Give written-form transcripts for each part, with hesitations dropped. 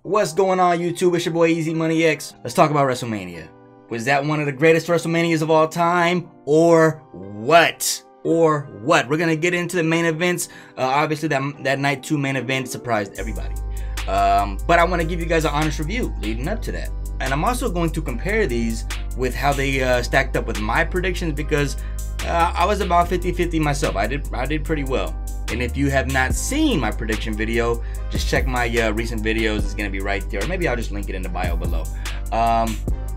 What's going on, YouTube? It's your boy EazyMoneyX. Let's talk about WrestleMania. Was that one of the greatest WrestleManias of all time, or what? We're gonna get into the main events. Obviously, that night 2 main event surprised everybody. But I want to give you guys an honest review leading up to that, and I'm also going to compare these with how they stacked up with my predictions, because I was about 50-50 myself. I did pretty well. And if you have not seen my prediction video, just check my recent videos. It's gonna be right there. Or maybe I'll just link it in the bio below.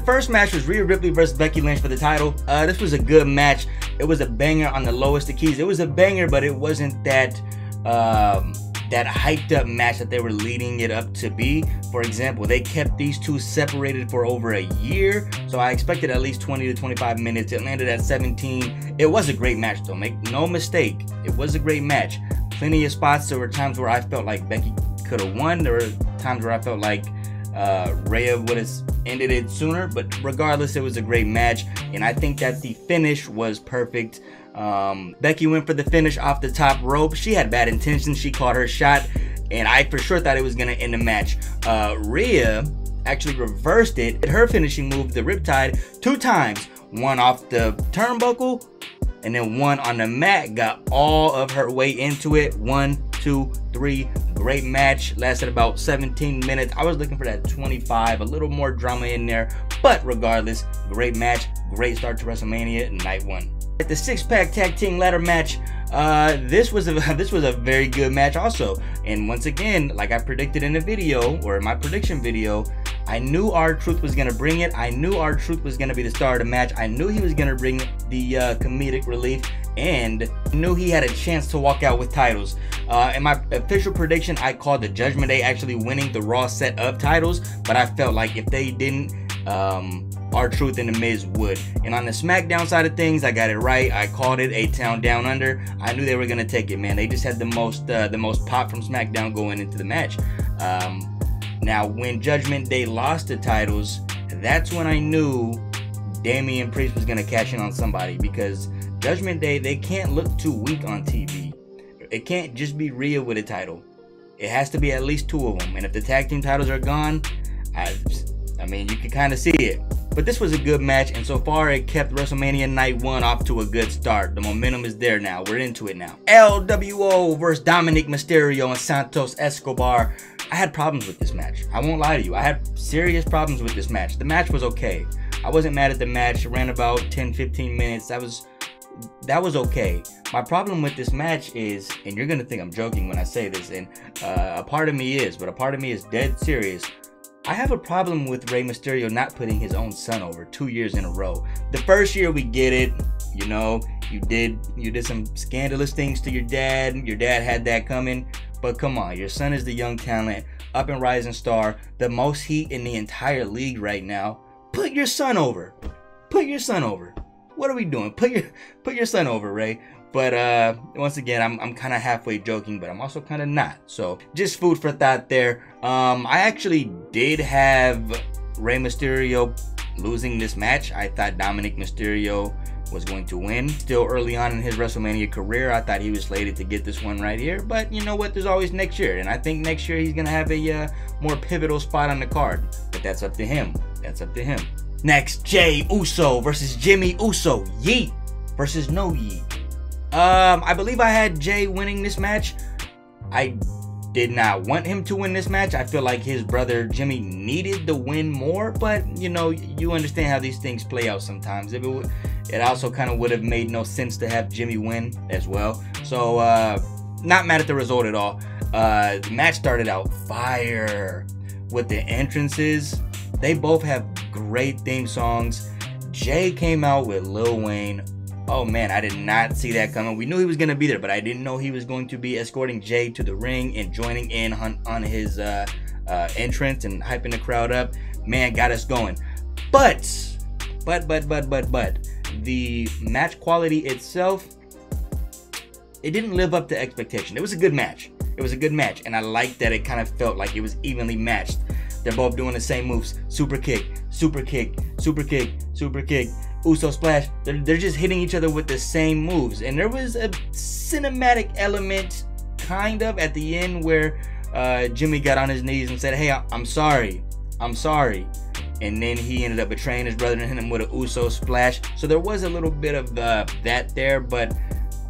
First match was Rhea Ripley versus Becky Lynch for the title. This was a good match. It was a banger on the lowest of keys. It was a banger, but it wasn't that that hyped up match that they were leading it up to be. For example, they kept these two separated for over a year, so I expected at least 20 to 25 minutes. It landed at 17. It was a great match though, make no mistake. It was a great match. Plenty of spots. There were times where I felt like Becky could have won. There were times where I felt like Rhea would have ended it sooner, but regardless, it was a great match, and I think that the finish was perfect. Becky went for the finish off the top rope. She had bad intentions. She caught her shot, and I for sure thought it was gonna end the match. Rhea actually reversed it. Her finishing move, the Riptide, 2 times. One off the turnbuckle, and then one on the mat. Got all of her way into it. 1, 2, 3. Great match. Lasted about 17 minutes. I was looking for that 25, a little more drama in there, but regardless, great match. Great start to WrestleMania night 1. At the 6-pack tag team ladder match, this was a very good match also. And once again, like I predicted in the video, or in my prediction video, I knew R-Truth was gonna bring it. I knew R-Truth was gonna be the star of the match. I knew he was gonna bring the comedic relief, and knew he had a chance to walk out with titles. In my official prediction, I called the Judgment Day actually winning the Raw set of titles, but I felt like if they didn't, R-Truth and The Miz would. And on the SmackDown side of things, I got it right. I called it A-Town Down Under. I knew they were gonna take it, man. They just had the most pop from SmackDown going into the match. Now, when Judgment Day lost the titles, that's when I knew Damian Priest was gonna cash in on somebody, because Judgment Day, they can't look too weak on TV. It can't just be Rhea with a title. It has to be at least 2 of them. And if the tag team titles are gone, I mean, you can kind of see it. But this was a good match, and so far it kept WrestleMania night 1 off to a good start. The momentum is there now. We're into it now. LWO versus Dominic Mysterio and Santos Escobar. I had problems with this match. I won't lie to you. I had serious problems with this match. The match was okay. I wasn't mad at the match. It ran about 10-15 minutes. That was okay. My problem with this match is, and you're gonna think I'm joking when I say this, and a part of me is, but a part of me is dead serious. I have a problem with Rey Mysterio not putting his own son over 2 years in a row. The first year we get it, you know, you did some scandalous things to your dad. Your dad had that coming, but come on, your son is the young talent, up and rising star, the most heat in the entire league right now. Put your son over. Put your son over. What are we doing? Put your son over, Rey. But once again, I'm kind of halfway joking, but I'm also kind of not. So just food for thought there. I actually did have Rey Mysterio losing this match. I thought Dominic Mysterio was going to win. Still early on in his WrestleMania career, I thought he was slated to get this one right here. But you know what? There's always next year, and I think next year he's gonna have a more pivotal spot on the card. But that's up to him. That's up to him. Next, Jey Uso versus Jimmy Uso. Yeet versus no yeet. I believe I had Jey winning this match. I did not want him to win this match. I feel like his brother Jimmy needed the win more, but you know, you understand how these things play out sometimes. It also kind of would have made no sense to have Jimmy win as well. So not mad at the result at all. The match started out fire with the entrances. They both have great theme songs. Jey came out with Lil Wayne. Oh man, I did not see that coming. We knew he was going to be there, but I didn't know he was going to be escorting Jey to the ring and joining in on his entrance and hyping the crowd up. Man, got us going. But the match quality itself, it didn't live up to expectation. It was a good match. It was a good match, and I liked that it kind of felt like it was evenly matched. They're both doing the same moves. Super kick, super kick, super kick, super kick. Uso splash. They're just hitting each other with the same moves. And there was a cinematic element kind of at the end where Jimmy got on his knees and said, hey, I'm sorry. I'm sorry. And then he ended up betraying his brother and hitting him with a Uso splash. So there was a little bit of that there, but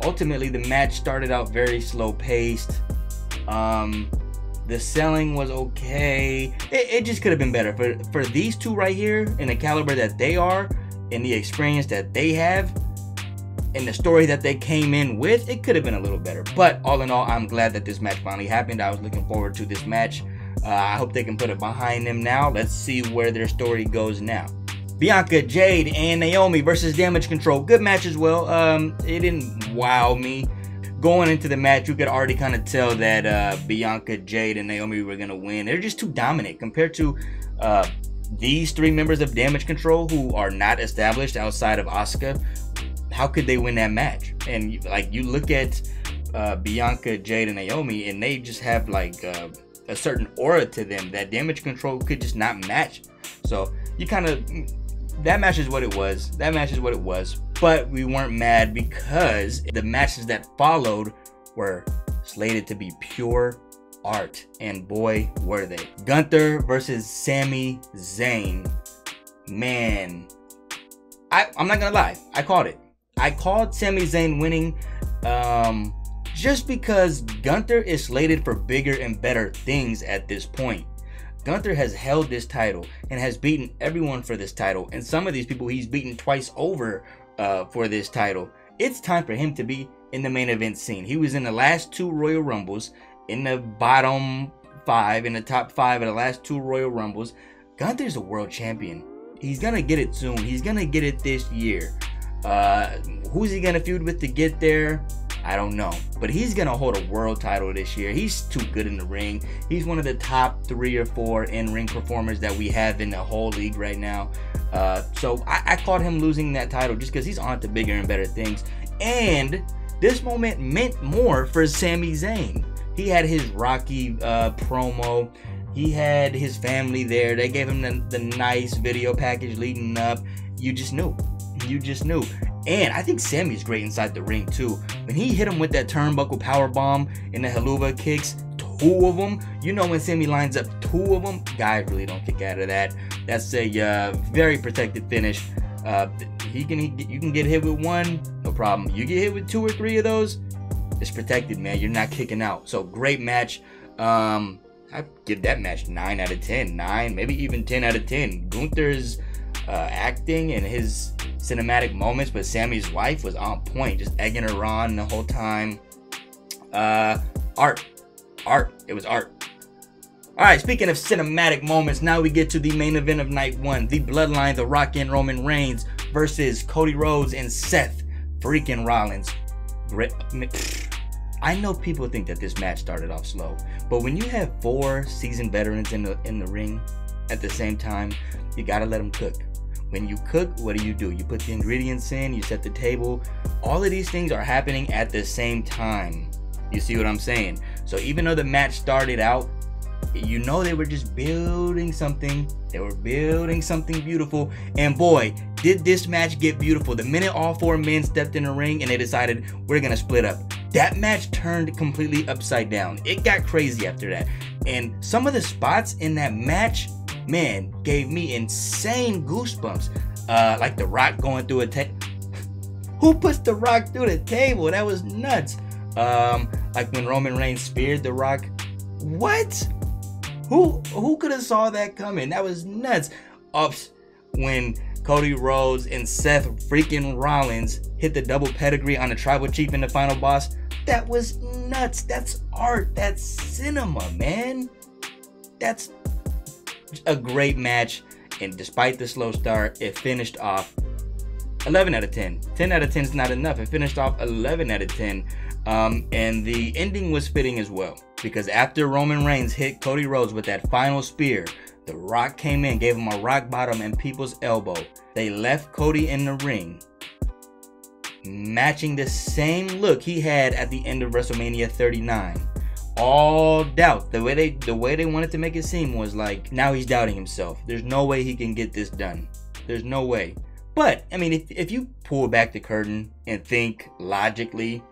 ultimately the match started out very slow paced. The selling was okay. It just could have been better. For these two right here, in the caliber that they are, and the experience that they have, and the story that they came in with, it could have been a little better. But all in all, I'm glad that this match finally happened. I was looking forward to this match. I hope they can put it behind them now. Let's see where their story goes now. Bianca, Jade, and Naomi versus Damage Control. Good match as well. It didn't wow me. Going into the match, you could already kind of tell that Bianca, Jade, and Naomi were going to win. They're just too dominant compared to these three members of Damage Control who are not established outside of Asuka. How could they win that match? And like, you look at Bianca, Jade, and Naomi, and they just have like a certain aura to them that Damage Control could just not match. So you kind of, that match is what it was. That match is what it was. But we weren't mad because the matches that followed were slated to be pure art. And boy, were they. Gunther versus Sami Zayn. Man, I'm not gonna lie. I called it. I called Sami Zayn winning just because Gunther is slated for bigger and better things at this point. Gunther has held this title and has beaten everyone for this title. And some of these people he's beaten twice over for this title. It's time for him to be in the main event scene. He was in the last two Royal Rumbles, in the bottom 5, in the top 5 of the last 2 Royal Rumbles. Gunther's a world champion. He's gonna get it soon. He's gonna get it this year. Who's he gonna feud with to get there? I don't know, but he's gonna hold a world title this year. He's too good in the ring. He's one of the top 3 or 4 in-ring performers that we have in the whole league right now. So I called him losing that title just because he's on to bigger and better things. And this moment meant more for Sami Zayn. He had his Rocky promo. He had his family there. They gave him the nice video package leading up. You just knew. You just knew. And I think Sammy's great inside the ring too. When he hit him with that turnbuckle powerbomb and the haluva kicks, 2 of them. You know when Sammy lines up 2 of them, guys really don't kick out of that. That's a very protected finish. You can get hit with 1, no problem. You get hit with 2 or 3 of those, it's protected, man. You're not kicking out. So great match. I give that match 9 out of 10. 9, maybe even 10 out of 10. Gunther's acting and his cinematic moments with Sammy's wife was on point, just egging her on the whole time. Art. It was art. Alright, speaking of cinematic moments, now we get to the main event of night 1. The Bloodline, The Rock and Roman Reigns versus Cody Rhodes and Seth freaking Rollins. I know people think that this match started off slow, but when you have 4 seasoned veterans in the ring at the same time, you gotta let them cook. When you cook, what do? You put the ingredients in, you set the table. All of these things are happening at the same time. You see what I'm saying? So even though the match started out, you know they were just building something. They were building something beautiful. And boy, did this match get beautiful. The minute all 4 men stepped in the ring and they decided we're gonna split up, that match turned completely upside down. It got crazy after that. And some of the spots in that match, man, gave me insane goosebumps. Like The Rock going through a table. Who puts The Rock through the table? That was nuts. Like when Roman Reigns speared The Rock. What? Who could have saw that coming? That was nuts. Ups when Cody Rhodes and Seth freaking Rollins hit the double pedigree on the Tribal Chief in the final boss. That was nuts. That's art. That's cinema, man. That's a great match. And despite the slow start, it finished off 11 out of 10. 10 out of 10 is not enough. It finished off 11 out of 10. And the ending was fitting as well, because after Roman Reigns hit Cody Rhodes with that final spear, The Rock came in, gave him a rock bottom and people's elbow. They left Cody in the ring, matching the same look he had at the end of WrestleMania 39. All doubt. The way they wanted to make it seem was like, now he's doubting himself. There's no way he can get this done. There's no way. But I mean, if you pull back the curtain and think logically,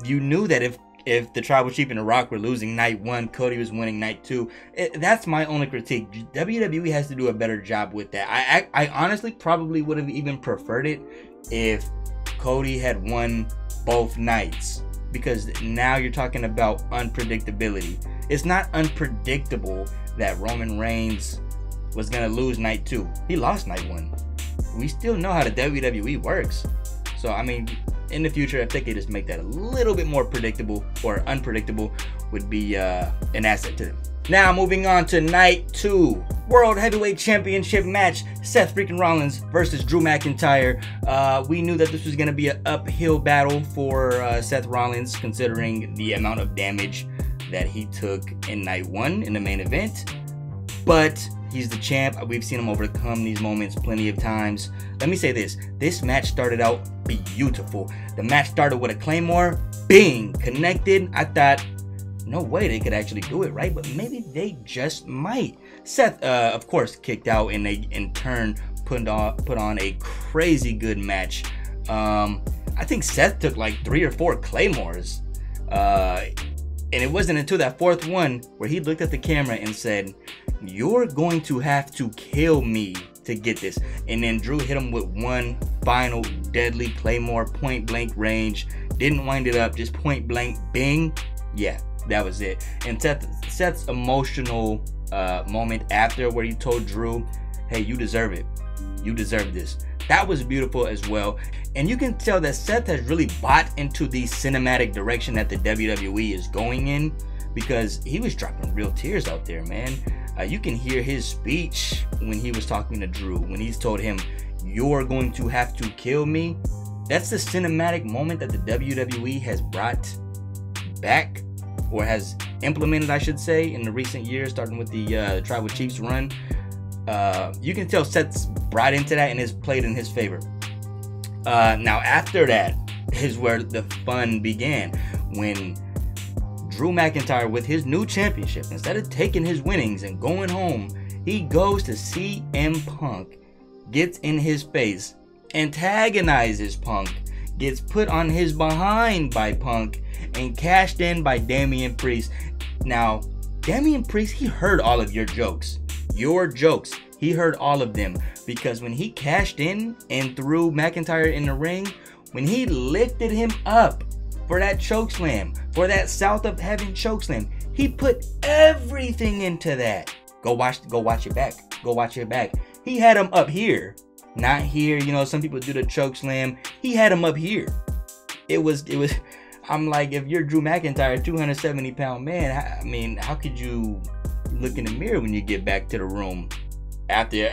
you knew that if if the Tribal Chief and The Rock were losing night 1, Cody was winning night 2. That's my only critique. WWE has to do a better job with that. I honestly probably would have even preferred it if Cody had won both nights, because now you're talking about unpredictability. It's not unpredictable that Roman Reigns was gonna lose night 2. He lost night 1. We still know how the WWE works. So I mean, in the future, if they could just make that a little bit more predictable or unpredictable, would be an asset to them. Now moving on to night 2, World Heavyweight Championship match, Seth freaking Rollins versus Drew McIntyre. We knew that this was going to be an uphill battle for Seth Rollins, considering the amount of damage that he took in night 1 in the main event. But he's the champ. We've seen him overcome these moments plenty of times. Let me say this match started out beautiful. The match started with a Claymore, bing, connected. I thought, no way they could actually do it, right? But maybe they just might. Seth, of course, kicked out, and they in turn put on a crazy good match. I think Seth took like 3 or 4 Claymores. And it wasn't until that 4th one where he looked at the camera and said, "You're going to have to kill me to get this." And then Drew hit him with one final deadly Claymore, point blank range. Didn't wind it up, just point blank, bing. Yeah, that was it. And Seth's emotional moment after, where he told Drew, "Hey, you deserve it. You deserve this." That was beautiful as well. And you can tell that Seth has really bought into the cinematic direction that the WWE is going in, because he was dropping real tears out there, man. You can hear his speech when he was talking to Drew, when he's told him, "You're going to have to kill me." That's the cinematic moment that the WWE has brought back, or has implemented, I should say, in the recent years, starting with the Tribal Chiefs run. You can tell Seth's brought into that and has played in his favor. Now after that is where the fun began, when Drew McIntyre, with his new championship, instead of taking his winnings and going home, he goes to CM Punk, gets in his face, antagonizes Punk, gets put on his behind by Punk, and cashed in by Damian Priest. Now, Damian Priest, he heard all of your jokes. He heard all of them, because when he cashed in and threw McIntyre in the ring, when he lifted him up for that chokeslam, for that South of Heaven chokeslam, he put everything into that. Go watch it back. Go watch it back. He had him up here, not here. You know, some people do the chokeslam. He had him up here. It was. I'm like, if you're Drew McIntyre, 270-pound man, I mean, how could you look in the mirror when you get back to the room after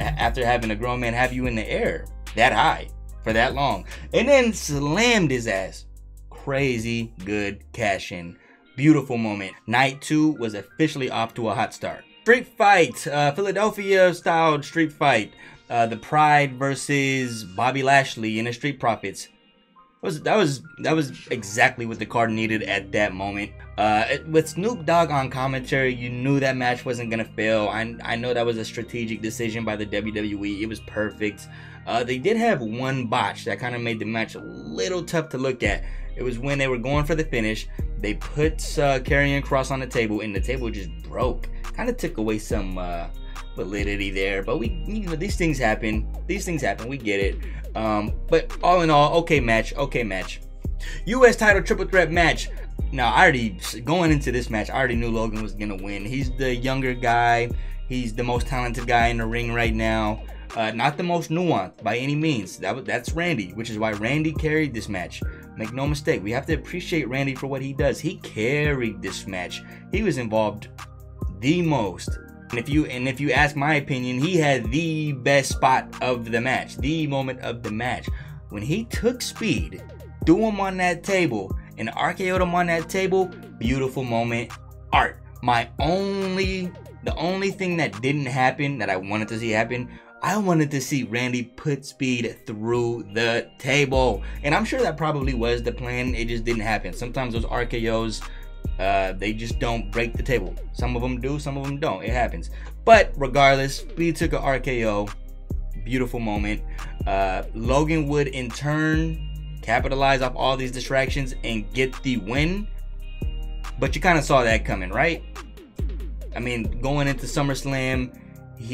having a grown man have you in the air that high for that long, and then slammed his ass? Crazy good cash in. Beautiful moment. Night 2 was officially off to a hot start. Street fight, Philadelphia style street fight. The Pride versus Bobby Lashley and the Street Profits. That was exactly what the card needed at that moment. With Snoop Dogg on commentary, you knew that match wasn't gonna fail. I know that was a strategic decision by the WWE. It was perfect. They did have one botch that kind of made the match a little tough to look at. It was when they were going for the finish. They put Karrion Kross on the table, and the table just broke. Kind of took away some validity there. But these things happen. We get it. But all in all, okay match. U.S. title triple threat match. Now, going into this match, I already knew Logan was gonna win. He's the younger guy. He's the most talented guy in the ring right now. Not the most nuanced by any means. That's Randy, which is why Randy carried this match. Make no mistake, we have to appreciate Randy for what he does. He carried this match. He was involved the most. And if you ask my opinion, he had the best spot of the match, the moment of the match. When he took Speed, threw him on that table, and RKO'd him on that table, beautiful moment, art. The only thing that didn't happen that I wanted to see happen, I wanted to see Randy put Speed through the table. And I'm sure that probably was the plan, it just didn't happen. Sometimes those RKOs, they just don't break the table. Some of them do, some of them don't. It happens. But regardless, Speed took a RKO. Beautiful moment. Logan would in turn capitalize off all these distractions and get the win. but you kind of saw that coming, right? I mean, going into SummerSlam,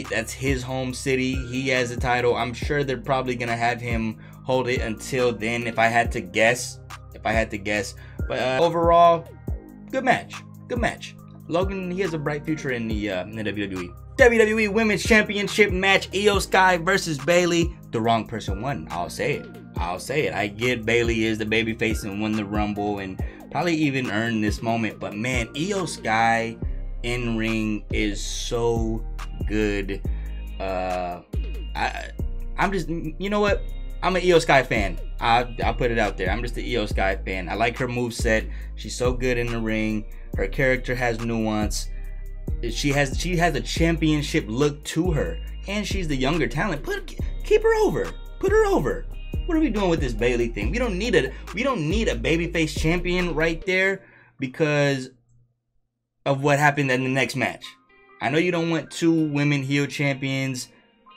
that's his home city. He has the title. I'm sure they're probably gonna have him hold it until then, if I had to guess. But overall, good match. Logan, he has a bright future in the WWE. WWE Women's Championship match: Io Sky versus Bayley. The wrong person won. I'll say it. I get Bayley is the babyface and won the Rumble and probably even earned this moment. But man, Io Sky in ring is so good. I'm just, you know what? I'm an Io Sky fan. I'll put it out there. I'm just an Io Sky fan. I like her moveset. She's so good in the ring. Her character has nuance. She has a championship look to her, and she's the younger talent. Keep her over. Put her over. What are we doing with this Bayley thing? We don't need a babyface champion right there because of what happened in the next match. I know you don't want 2 women heel champions.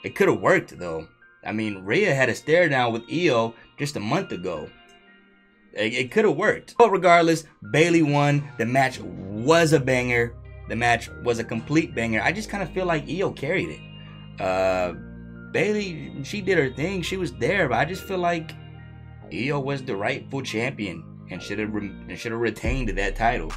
It could have worked though. I mean, Rhea had a stare down with Io just a month ago. It could have worked. But regardless, Bayley won. The match was a banger. The match was a complete banger. I just kind of feel like Io carried it. Bayley, she did her thing. She was there, but I just feel like Io was the rightful champion and should have retained that title.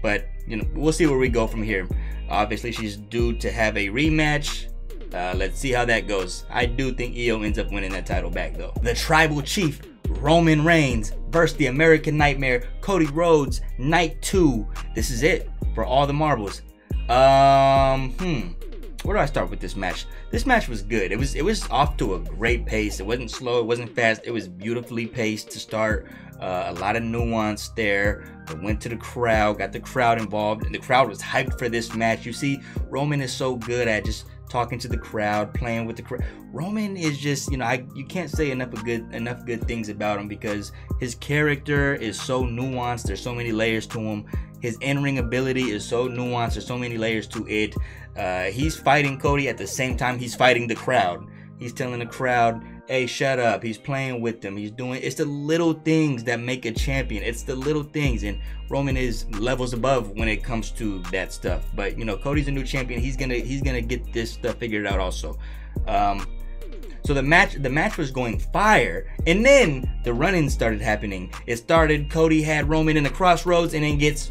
But you know, we'll see where we go from here. Obviously, she's due to have a rematch. Let's see how that goes. I do think Io ends up winning that title back though. The Tribal Chief Roman Reigns versus the American Nightmare Cody Rhodes, night 2. This is it for all the marbles. Where do I start with this match? This match was good. It was off to a great pace. It wasn't slow, it wasn't fast. It was beautifully paced to start. A lot of nuance there. It went to the crowd, got the crowd involved, and the crowd was hyped for this match. You see, Roman is so good at just talking to the crowd, playing with the crowd. Roman is just, you know, you can't say enough good things about him because his character is so nuanced. There's so many layers to him. His in-ring ability is so nuanced. There's so many layers to it. He's fighting Cody at the same time he's fighting the crowd. He's telling the crowd, hey, shut up. He's playing with them. It's the little things that make a champion. It's the little things, and Roman is levels above when it comes to that stuff. But you know, Cody's a new champion. He's gonna get this stuff figured out also. So the match was going fire, and then the run-in started happening. It started, Cody had Roman in the crossroads and then gets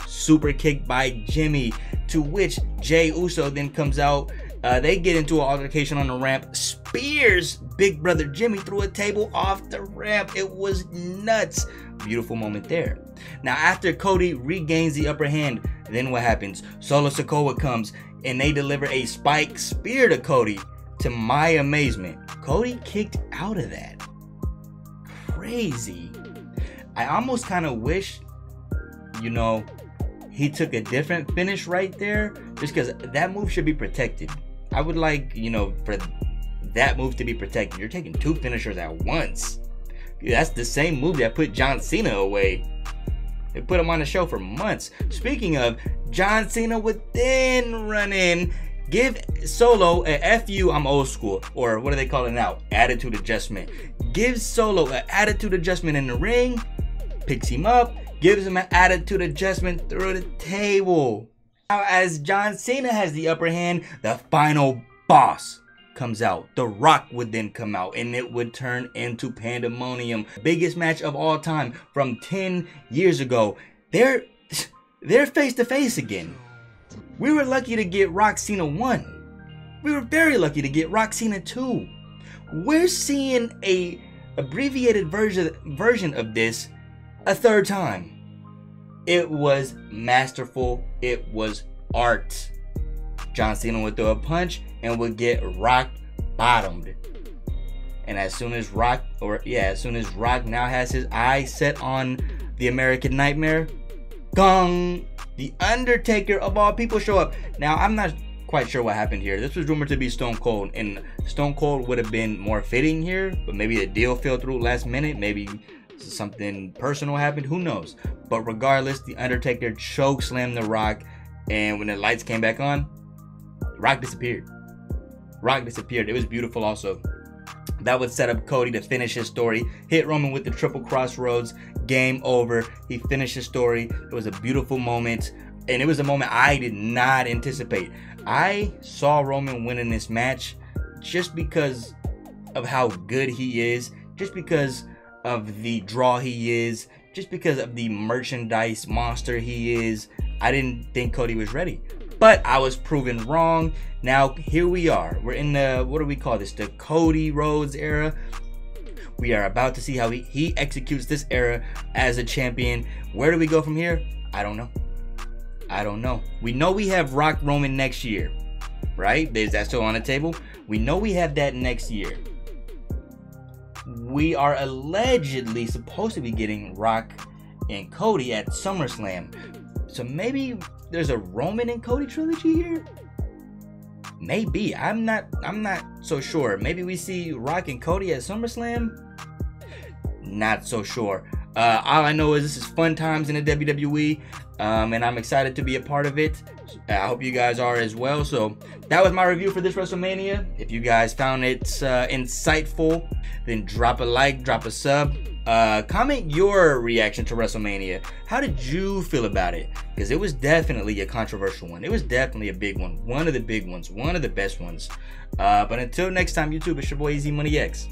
super kicked by Jimmy, to which Jey Uso then comes out. They get into an altercation on the ramp, spears Big Brother Jimmy through a table off the ramp. It was nuts. Beautiful moment there. Now after Cody regains the upper hand, then what happens? Solo Sikoa comes and they deliver a spike spear to Cody. To my amazement, Cody kicked out of that. Crazy. I almost kind of wish, you know, he took a different finish right there, just because that move should be protected. I would like, you know, for that move to be protected. You're taking 2 finishers at once. That's the same move that put John Cena away. They put him on the show for months. Speaking of, John Cena would then run in, give Solo a FU, I'm old school, or what do they call it now? Attitude adjustment. Gives Solo an attitude adjustment in the ring, picks him up, gives him an attitude adjustment through the table. Now, as John Cena has the upper hand, the final boss comes out. The Rock would then come out, and it would turn into pandemonium. Biggest match of all time from 10 years ago. They're face to face again. We were lucky to get Rock Cena 1. We were very lucky to get Rock Cena 2. We're seeing a abbreviated version of this a 3rd time. It was masterful. It was art. John Cena would throw a punch and would get Rock bottomed. And as soon as Rock now has his eye set on the American Nightmare, gong, the Undertaker of all people show up. Now, I'm not quite sure what happened here. This was rumored to be Stone Cold, and Stone Cold would have been more fitting here, but maybe the deal fell through last minute. Maybe something personal happened, who knows. But regardless, the Undertaker choke slammed the Rock, and when the lights came back on, Rock disappeared. It was beautiful also. That would set up Cody to finish his story. Hit Roman with the triple crossroads. Game over. He finished his story. It was a beautiful moment. And it was a moment I did not anticipate. I saw Roman winning this match just because of how good he is. Just because of the draw he is. Just because of the merchandise monster he is. I didn't think Cody was ready. But I was proven wrong. Now, here we are. We're in the, what do we call this? The Cody Rhodes era. We are about to see how he executes this era as a champion. Where do we go from here? I don't know. I don't know. We know we have Rock Roman next year, right? Is that still on the table? We know we have that next year. We are allegedly supposed to be getting Rock and Cody at SummerSlam. So maybe there's a Roman and Cody trilogy here? Maybe. I'm not so sure. Maybe we see Rock and Cody at SummerSlam? Not so sure. All I know is this is fun times in the WWE, and I'm excited to be a part of it. I hope you guys are as well. So that was my review for this WrestleMania. If you guys found it insightful, then drop a like, drop a sub. Comment your reaction to WrestleMania. How did you feel about it? Because it was definitely a controversial one. It was definitely a big one. One of the big ones. One of the best ones. But until next time, YouTube, it's your boy EazyMoneyX.